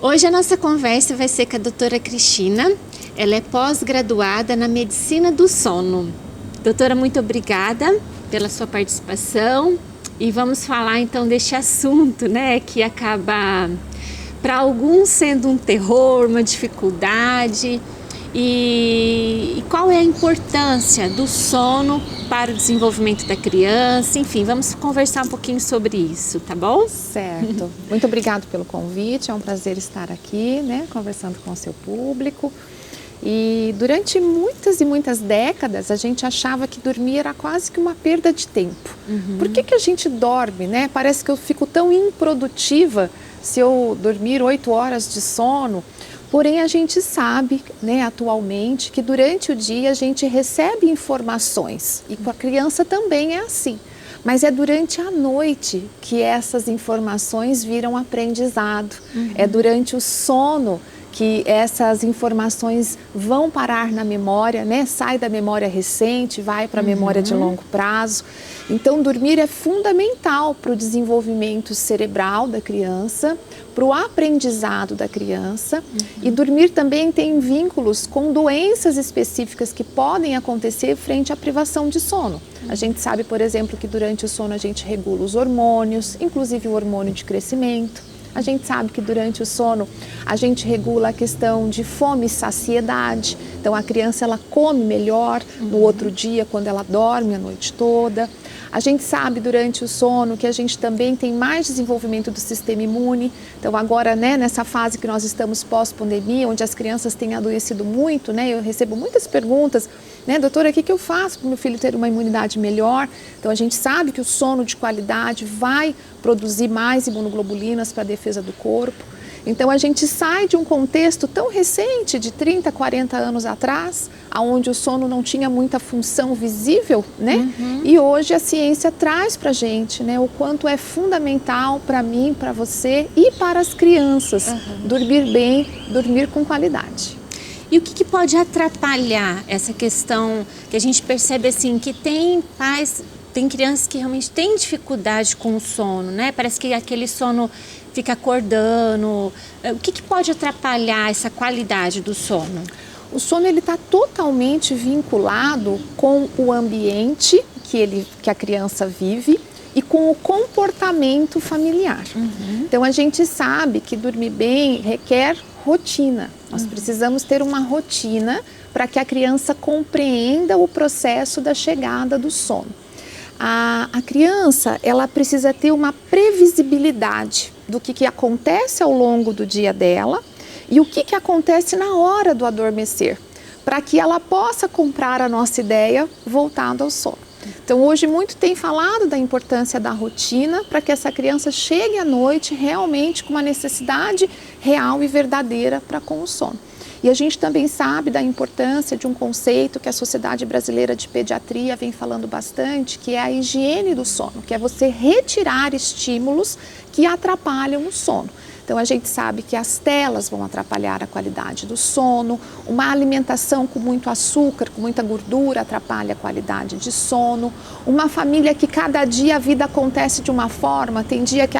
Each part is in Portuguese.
Hoje a nossa conversa vai ser com a doutora Cristina. Ela é pós-graduada na Medicina do Sono. Doutora, muito obrigada pela sua participação e vamos falar então deste assunto, né, que acaba para alguns sendo um terror, uma dificuldade. E qual é a importância do sono para o desenvolvimento da criança? Enfim, vamos conversar um pouquinho sobre isso, tá bom? Certo. Muito obrigado pelo convite, é um prazer estar aqui, né, conversando com o seu público. E durante muitas e muitas décadas, a gente achava que dormir era quase que uma perda de tempo. Por que a gente dorme, né? Parece que eu fico tão improdutiva se eu dormir 8 horas de sono. Porém, a gente sabe, né, atualmente, que durante o dia a gente recebe informações e com a criança também é assim. Mas é durante a noite que essas informações viram aprendizado. É durante o sono que essas informações vão parar na memória, né? Sai da memória recente, vai para a memória de longo prazo. Então, dormir é fundamental para o desenvolvimento cerebral da criança, para o aprendizado da criança. E dormir também tem vínculos com doenças específicas que podem acontecer frente à privação de sono. A gente sabe, por exemplo, que durante o sono a gente regula os hormônios, inclusive o hormônio de crescimento. A gente sabe que durante o sono a gente regula a questão de fome e saciedade. Então a criança ela come melhor no outro dia quando ela dorme a noite toda. A gente sabe durante o sono que a gente também tem mais desenvolvimento do sistema imune. Então agora, né, nessa fase que nós estamos pós-pandemia, onde as crianças têm adoecido muito, né, eu recebo muitas perguntas, né, doutora, o que eu faço para o meu filho ter uma imunidade melhor? Então a gente sabe que o sono de qualidade vai produzir mais imunoglobulinas para a defesa do corpo. Então a gente sai de um contexto tão recente, de 30, 40 anos atrás, onde o sono não tinha muita função visível, né? E hoje a ciência traz para a gente, né, o quanto é fundamental para mim, para você e para as crianças dormir bem, dormir com qualidade. E o que pode atrapalhar essa questão que a gente percebe assim, que tem pais, tem crianças que realmente têm dificuldade com o sono, né? Parece que aquele sono fica acordando. O que pode atrapalhar essa qualidade do sono? O sono ele está totalmente vinculado com o ambiente que a criança vive e com o comportamento familiar. Então a gente sabe que dormir bem requer rotina. Nós precisamos ter uma rotina para que a criança compreenda o processo da chegada do sono. A criança ela precisa ter uma previsibilidade do que acontece ao longo do dia dela e o que acontece na hora do adormecer, para que ela possa comprar a nossa ideia voltada ao sono. Então hoje muito tem falado da importância da rotina para que essa criança chegue à noite realmente com uma necessidade real e verdadeira para com o sono. E a gente também sabe da importância de um conceito que a Sociedade Brasileira de Pediatria vem falando bastante, que é a higiene do sono, que é você retirar estímulos que atrapalham o sono. Então a gente sabe que as telas vão atrapalhar a qualidade do sono, uma alimentação com muito açúcar, com muita gordura atrapalha a qualidade de sono, uma família que cada dia a vida acontece de uma forma, tem dia que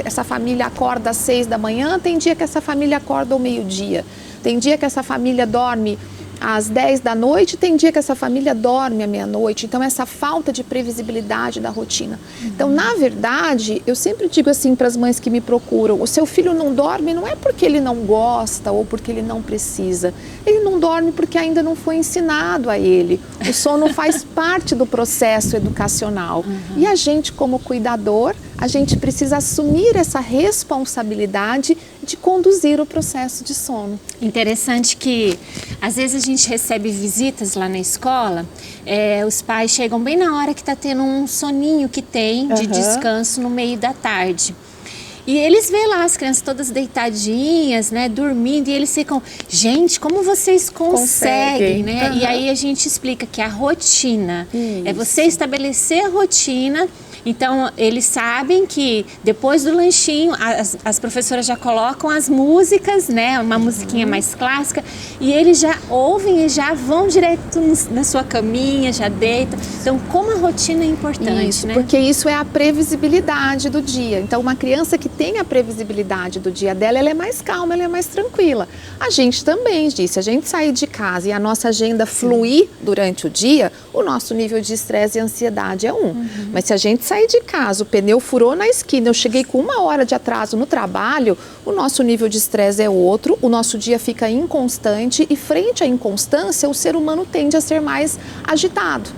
essa família acorda às 6 da manhã, tem dia que essa família acorda ao meio-dia, tem dia que essa família dorme às 10 da noite, tem dia que essa família dorme à meia-noite. Então, essa falta de previsibilidade da rotina. Então, na verdade, eu sempre digo assim para as mães que me procuram, o seu filho não dorme não é porque ele não gosta ou porque ele não precisa. Ele não dorme porque ainda não foi ensinado a ele. O sono faz parte do processo educacional. E a gente, como cuidador, a gente precisa assumir essa responsabilidade de conduzir o processo de sono. Interessante que às vezes a gente recebe visitas lá na escola, os pais chegam bem na hora que está tendo um soninho que tem de descanso no meio da tarde. E eles veem lá as crianças todas deitadinhas, né, dormindo, e eles ficam, gente, como vocês conseguem, né? E aí a gente explica que a rotina é você estabelecer a rotina Então, eles sabem que depois do lanchinho, as professoras já colocam as músicas, né? Uma musiquinha mais clássica, e eles já ouvem e já vão direto na sua caminha, já deitam. Então, como a rotina é importante, isso, né? Porque isso é a previsibilidade do dia. Então, uma criança que tem a previsibilidade do dia dela, ela é mais calma, ela é mais tranquila. A gente também disse, a gente sair de casa e a nossa agenda fluir durante o dia, o nosso nível de estresse e ansiedade é um. Mas se a gente sair de casa, o pneu furou na esquina, eu cheguei com 1 hora de atraso no trabalho, o nosso nível de estresse é outro, o nosso dia fica inconstante e frente à inconstância, o ser humano tende a ser mais agitado.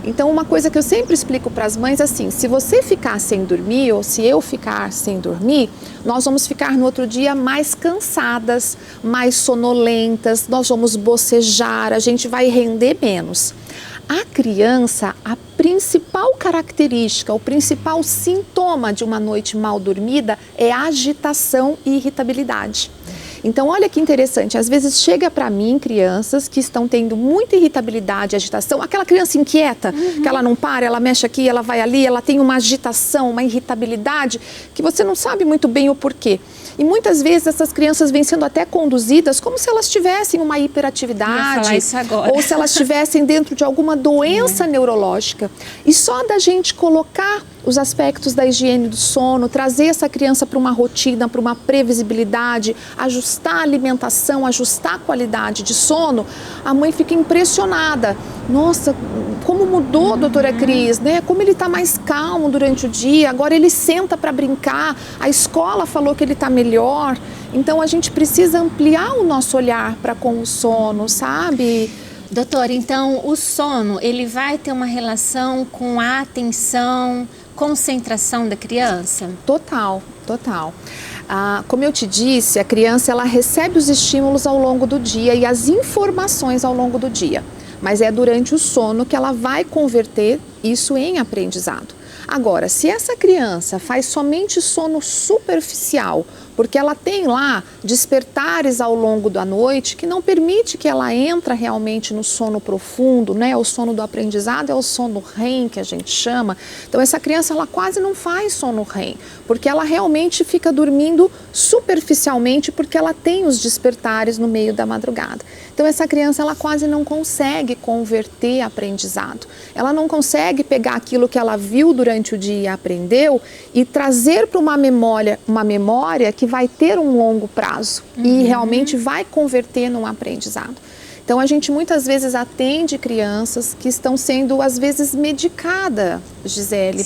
Então, uma coisa que eu sempre explico para as mães, assim, se você ficar sem dormir ou se eu ficar sem dormir, nós vamos ficar no outro dia mais cansadas, mais sonolentas, nós vamos bocejar, a gente vai render menos. A criança, a principal característica, o principal sintoma de uma noite mal dormida é agitação e irritabilidade. Então, olha que interessante, às vezes chega para mim crianças que estão tendo muita irritabilidade, agitação, aquela criança inquieta, que ela não para, ela mexe aqui, ela vai ali, ela tem uma agitação, uma irritabilidade, que você não sabe muito bem o porquê. E muitas vezes essas crianças vêm sendo até conduzidas como se elas tivessem uma hiperatividade, ou se elas estivessem dentro de alguma doença neurológica. E só da gente colocar os aspectos da higiene do sono, trazer essa criança para uma rotina, para uma previsibilidade, ajustar a alimentação, ajustar a qualidade de sono, a mãe fica impressionada. Nossa, como mudou, doutora Cris, né? Como ele está mais calmo durante o dia, agora ele senta para brincar, a escola falou que ele está melhor. Então, a gente precisa ampliar o nosso olhar para com o sono, sabe? Doutora, então o sono, ele vai ter uma relação com a atenção, concentração da criança? Total, total. Como eu te disse, a criança ela recebe os estímulos ao longo do dia e as informações ao longo do dia. Mas é durante o sono que ela vai converter isso em aprendizado. Agora, se essa criança faz somente sono superficial, porque ela tem lá despertares ao longo da noite que não permite que ela entre realmente no sono profundo, né? O sono do aprendizado é o sono REM que a gente chama. Então essa criança ela quase não faz sono REM, porque ela realmente fica dormindo superficialmente porque ela tem os despertares no meio da madrugada. Então essa criança ela quase não consegue converter aprendizado. Ela não consegue pegar aquilo que ela viu durante o dia e aprendeu e trazer para uma memória que vai ter um longo prazo e realmente vai converter num aprendizado. Então, a gente muitas vezes atende crianças que estão sendo, às vezes, medicadas, Gisele,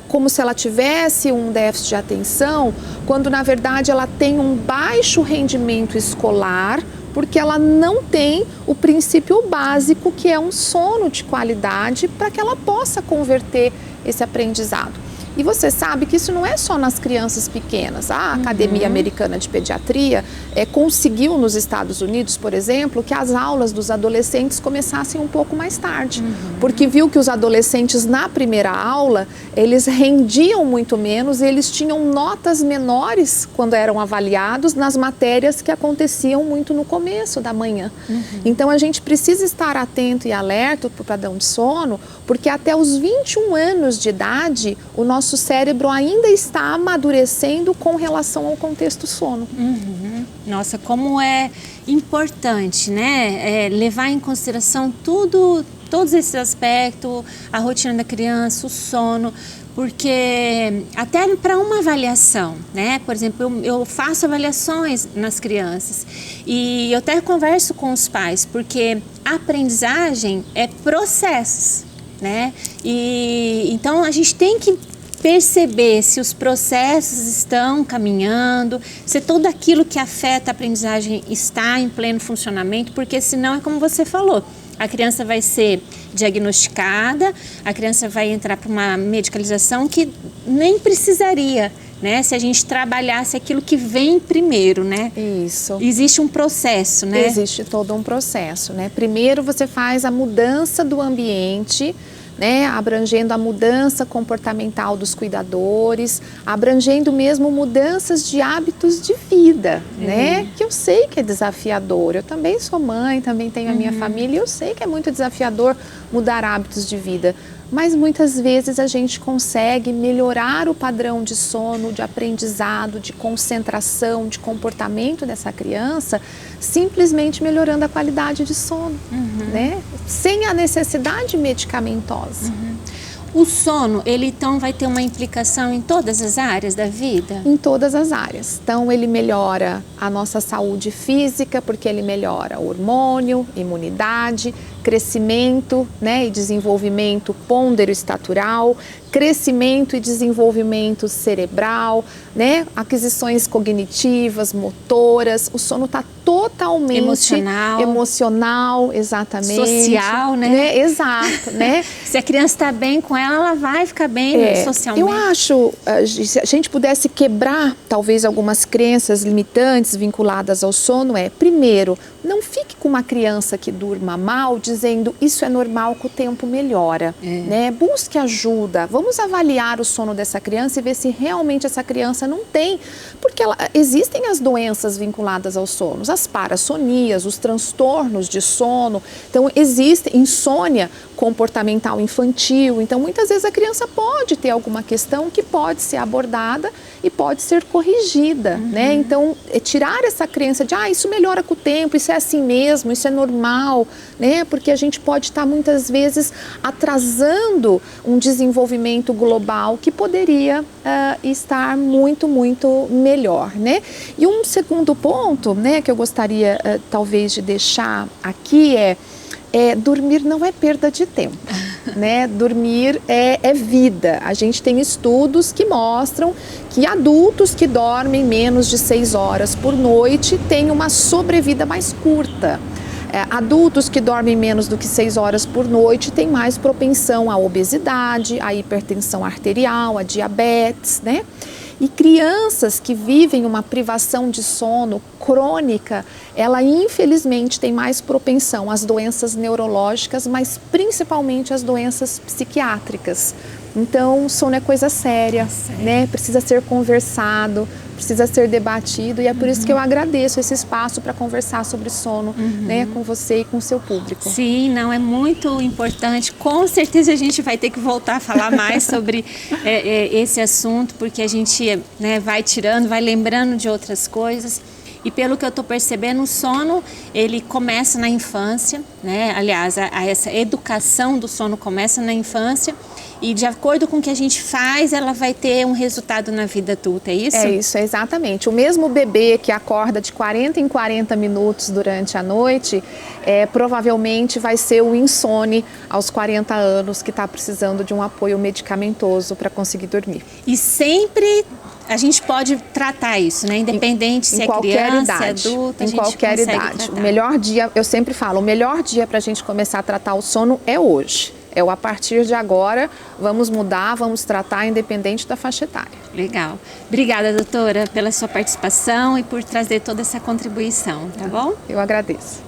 como se ela tivesse um déficit de atenção, quando, na verdade, ela tem um baixo rendimento escolar, porque ela não tem o princípio básico, que é um sono de qualidade, para que ela possa converter esse aprendizado. E você sabe que isso não é só nas crianças pequenas. A Academia Americana de Pediatria conseguiu nos Estados Unidos, por exemplo, que as aulas dos adolescentes começassem um pouco mais tarde. Porque viu que os adolescentes na primeira aula, eles rendiam muito menos e eles tinham notas menores quando eram avaliados nas matérias que aconteciam muito no começo da manhã. Então a gente precisa estar atento e alerta para o padrão de sono, porque até os 21 anos de idade, o nosso cérebro ainda está amadurecendo com relação ao contexto sono. Nossa, como é importante, né? Levar em consideração todos esses aspectos, a rotina da criança, o sono, porque até para uma avaliação, né? Por exemplo, eu faço avaliações nas crianças e eu até converso com os pais, porque a aprendizagem é processos, né? E então a gente tem que perceber se os processos estão caminhando, se tudo aquilo que afeta a aprendizagem está em pleno funcionamento, porque senão é como você falou, a criança vai ser diagnosticada, a criança vai entrar para uma medicalização que nem precisaria, né? Se a gente trabalhasse aquilo que vem primeiro, né? Isso. Existe um processo, né? Existe todo um processo, né? Primeiro você faz a mudança do ambiente, né, abrangendo a mudança comportamental dos cuidadores, abrangendo mesmo mudanças de hábitos de vida, né, que eu sei que é desafiador. Eu também sou mãe, também tenho a minha família e eu sei que é muito desafiador mudar hábitos de vida. Mas muitas vezes a gente consegue melhorar o padrão de sono, de aprendizado, de concentração, de comportamento dessa criança, simplesmente melhorando a qualidade de sono, né? Sem a necessidade medicamentosa. O sono, ele então vai ter uma implicação em todas as áreas da vida? Em todas as áreas. Então ele melhora a nossa saúde física, porque ele melhora o hormônio, imunidade, crescimento, né, e desenvolvimento pondero-estatural, crescimento e desenvolvimento cerebral, né, aquisições cognitivas, motoras. O sono está totalmente emocional, exatamente, social, né? Exato, né? Se a criança está bem com ela vai ficar bem socialmente. Eu acho, se a gente pudesse quebrar talvez algumas crenças limitantes vinculadas ao sono, primeiro, não fique com uma criança que durma mal dizendo isso é normal, que o tempo melhora, né? Busque ajuda, vamos avaliar o sono dessa criança e ver se realmente essa criança não tem, porque existem as doenças vinculadas ao sono, as parassonias, os transtornos de sono, então existe insônia comportamental infantil, então muitas vezes a criança pode ter alguma questão que pode ser abordada e pode ser corrigida, né? Então, tirar essa crença de, isso melhora com o tempo, isso é assim mesmo, isso é normal, né? Porque a gente pode estar muitas vezes atrasando um desenvolvimento global que poderia estar muito, muito melhor, né? E um segundo ponto, né, que eu gostaria talvez de deixar aqui dormir não é perda de tempo, né? Dormir é vida. A gente tem estudos que mostram que adultos que dormem menos de 6 horas por noite têm uma sobrevida mais curta. Adultos que dormem menos do que 6 horas por noite têm mais propensão à obesidade, à hipertensão arterial, à diabetes, né? E crianças que vivem uma privação de sono crônica, ela infelizmente tem mais propensão às doenças neurológicas, mas principalmente às doenças psiquiátricas. Então, sono é coisa séria, né? Precisa ser conversado, precisa ser debatido e é por isso que eu agradeço esse espaço para conversar sobre sono, né, com você e com o seu público. Sim, não, é muito importante. Com certeza a gente vai ter que voltar a falar mais sobre esse assunto, porque a gente vai tirando, vai lembrando de outras coisas. E pelo que eu estou percebendo, o sono, ele começa na infância, né? Aliás, essa educação do sono começa na infância e de acordo com o que a gente faz, ela vai ter um resultado na vida adulta, é isso? É isso, exatamente. O mesmo bebê que acorda de 40 em 40 minutos durante a noite, provavelmente vai ser o insone aos 40 anos que está precisando de um apoio medicamentoso para conseguir dormir. E sempre a gente pode tratar isso, né? Independente se é criança, se é adulta, a gente consegue tratar. Em qualquer idade. O melhor dia, eu sempre falo, o melhor dia para a gente começar a tratar o sono é hoje. A partir de agora, vamos mudar, vamos tratar independente da faixa etária. Legal. Obrigada, doutora, pela sua participação e por trazer toda essa contribuição, tá bom? Eu agradeço.